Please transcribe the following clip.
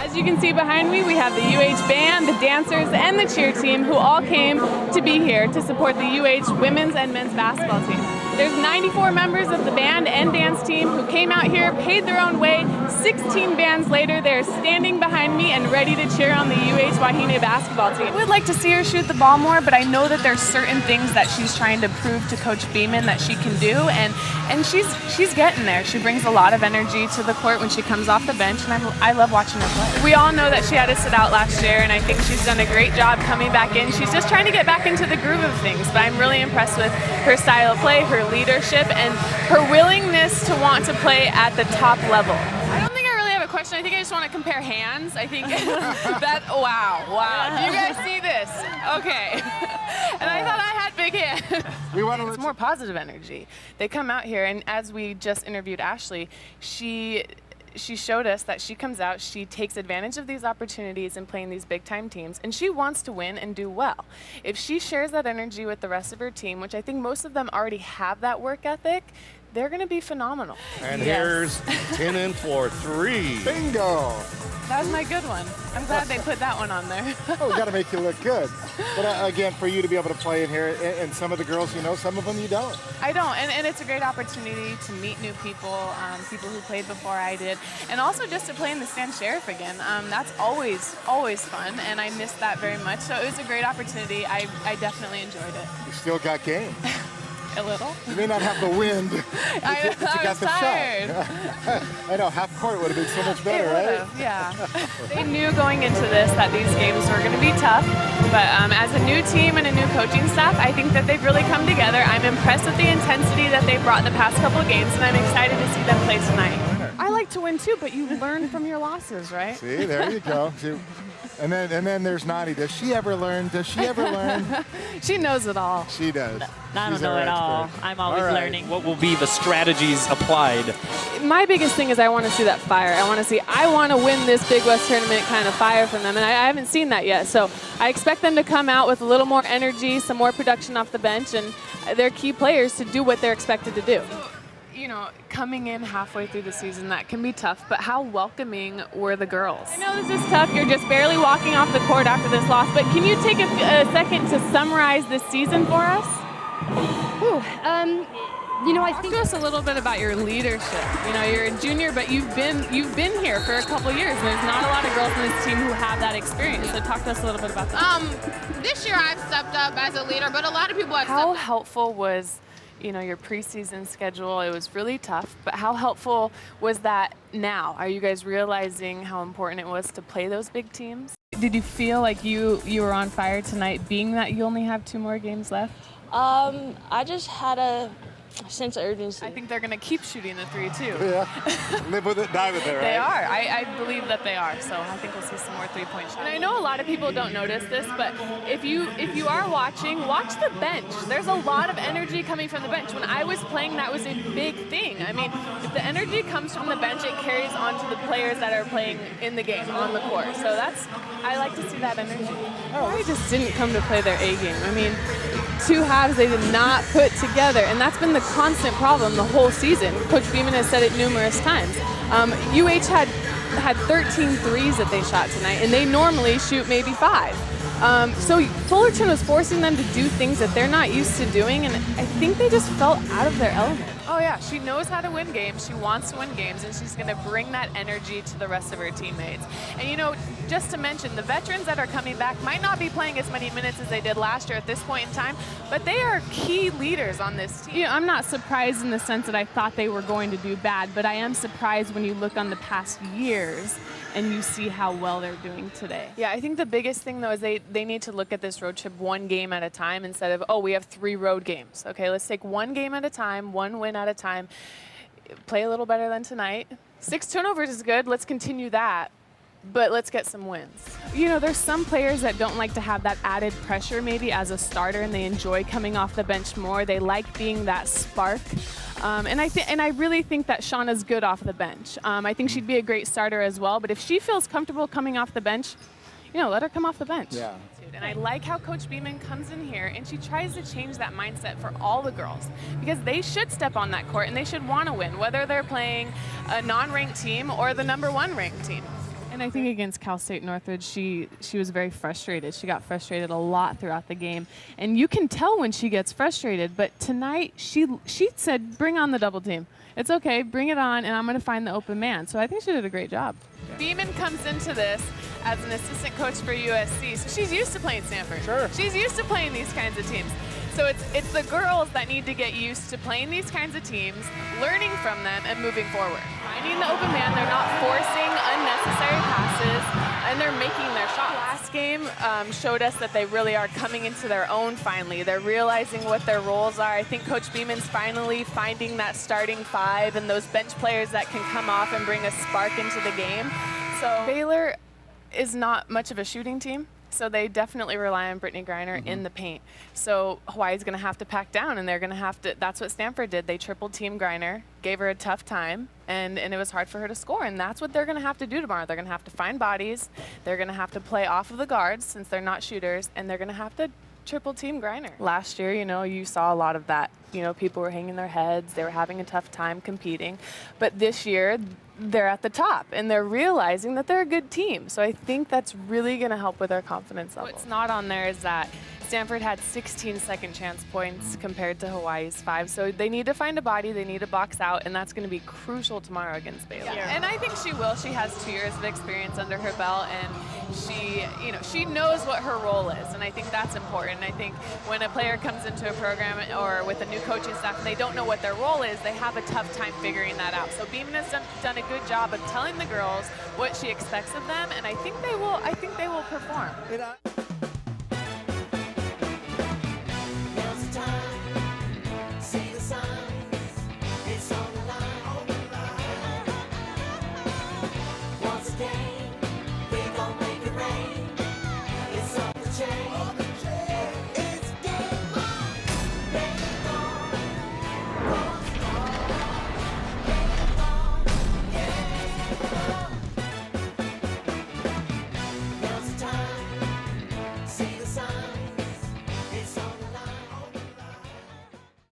As you can see behind me, we have the UH band, the dancers, and the cheer team who all came to be here to support the UH women's and men's basketball team. There's 94 members of the band and dance team who came out here, paid their own way. 16 bands later, they're standing behind me and ready to cheer on the UH Wahine basketball team. I would like to see her shoot the ball more, but I know that there's certain things that she's trying to prove to Coach Beeman that she can do, and she's getting there. She brings a lot of energy to the court when she comes off the bench, and I love watching her play. We all know that she had to sit out last year, and I think she's done a great job coming back in. She's just trying to get back into the groove of things, but I'm really impressed with her style of play, her leadership, and her willingness to want to play at the top level. I don't think I really have a question. I think I just want to compare hands. I think that, wow. Do you guys see this? Okay. And I thought I had big hands. It's more positive energy. They come out here, and as we just interviewed Ashley, she showed us that she comes out, she takes advantage of these opportunities in playing these big-time teams, and she wants to win and do well. If she shares that energy with the rest of her team, which I think most of them already have that work ethic, they're going to be phenomenal. And here's Tinnin for three. Bingo! That was my good one. I'm glad they put that one on there. Oh, we got to make you look good. But again, for you to be able to play in here, and some of the girls you know, some of them you don't. I don't, and it's a great opportunity to meet new people, people who played before I did, and also just to play in the Stan Sheriff again. That's always fun, and I missed that very much. So it was a great opportunity. I definitely enjoyed it. You still got game. A little. You may not have the wind, but you got the tired. shot. I know, half court would have been so much better, right? Yeah. They knew going into this that these games were going to be tough, but as a new team and a new coaching staff, I think that they've really come together. I'm impressed with the intensity that they brought the past couple of games, and I'm excited to see them play tonight. I like to win too, but you learn from your losses, right? See, there you go. And then there's Nani. Does she ever learn? Does she ever learn? She knows it all. She does. I don't know it all. I'm always learning. What will be the strategies applied? My biggest thing is I want to see that fire. I want to win this Big West tournament kind of fire from them, and I haven't seen that yet. So I expect them to come out with a little more energy, some more production off the bench, and they're key players to do what they're expected to do. You know, coming in halfway through the season, that can be tough, but how welcoming were the girls? I know this is tough. You're just barely walking off the court after this loss, but can you take a second to summarize this season for us? You know, Talk to us a little bit about your leadership. You know, you're a junior, but you've been here for a couple years, and there's not a lot of girls on this team who have that experience. So talk to us a little bit about that. This year I've stepped up as a leader, but a lot of people have How helpful was, you know, your preseason schedule? It was really tough, but how helpful was that now? Are you guys realizing how important it was to play those big teams? Did you feel like you were on fire tonight, being that you only have 2 more games left? I just had a sense of urgency. I think they're going to keep shooting the 3 too. Yeah, live with it, die with it, right? They are. I believe that they are. So I think we'll see some more 3-point shots. And I know a lot of people don't notice this, but if you are watching, watch the bench. There's a lot of energy coming from the bench. When I was playing, that was a big thing. I mean, if the energy comes from the bench, it carries on to the players that are playing in the game, on the court. So I like to see that energy. They just didn't come to play their A game. I mean, 2 halves they did not put together, and that's been the constant problem the whole season. Coach Beeman has said it numerous times. UH had 13 threes that they shot tonight, and they normally shoot maybe 5. So Fullerton was forcing them to do things that they're not used to doing, and I think they just felt out of their element. Oh yeah, she knows how to win games, she wants to win games, and she's gonna bring that energy to the rest of her teammates. And you know, just to mention, the veterans that are coming back might not be playing as many minutes as they did last year at this point in time, but they are key leaders on this team. Yeah, I'm not surprised in the sense that I thought they were going to do bad, but I am surprised when you look on the past years and you see how well they're doing today. Yeah, I think the biggest thing though is they need to look at this road trip 1 game at a time instead of, oh, we have 3 road games. Okay, let's take 1 game at a time, 1 win at a time, play a little better than tonight. 6 turnovers is good, let's continue that. but let's get some wins. You know, there's some players that don't like to have that added pressure maybe as a starter, and they enjoy coming off the bench more. They like being that spark. And I really think that Shauna's good off the bench. I think she'd be a great starter as well, but if she feels comfortable coming off the bench, you know, let her come off the bench. Yeah. And I like how Coach Beeman comes in here and she tries to change that mindset for all the girls, because they should step on that court and they should want to win, whether they're playing a non-ranked team or the #1 ranked team. And I think against Cal State Northridge, she was very frustrated. She got frustrated a lot throughout the game. And you can tell when she gets frustrated, but tonight she said, bring on the double team. It's okay, bring it on, and I'm going to find the open man. So I think she did a great job. Yeah. Beeman comes into this as an assistant coach for USC, so she's used to playing Stanford. Sure. She's used to playing these kinds of teams. So it's the girls that need to get used to playing these kinds of teams, learning from them, and moving forward. Finding the open man, they're not forcing unnecessary passes, and they're making their shots. Last game showed us that they really are coming into their own finally. They're realizing what their roles are. I think Coach Beeman's finally finding that starting five and those bench players that can come off and bring a spark into the game. So Baylor is not much of a shooting team. So they definitely rely on Brittany Griner in the paint. So Hawaii's going to have to pack down, and they're going to have to. That's what Stanford did. They tripled team Griner, gave her a tough time, and it was hard for her to score. And that's what they're going to have to do tomorrow. They're going to have to find bodies. They're going to have to play off of the guards since they're not shooters, and they're going to have to triple team Griner. Last year, you know, you saw a lot of that. You know, people were hanging their heads. They were having a tough time competing. But this year, they're at the top, and they're realizing that they're a good team. So I think that's really going to help with their confidence level. What's not on there is that Stanford had 16 second chance points compared to Hawaii's 5. So they need to find a body, they need to box out, and that's going to be crucial tomorrow against Baylor. Yeah. And I think she will. She has 2 years of experience under her belt, and she knows what her role is, and I think that's important. I think when a player comes into a program or with a new coaching staff and they don't know what their role is, they have a tough time figuring that out. So Beeman has done a good job of telling the girls what she expects of them, and I think they will perform.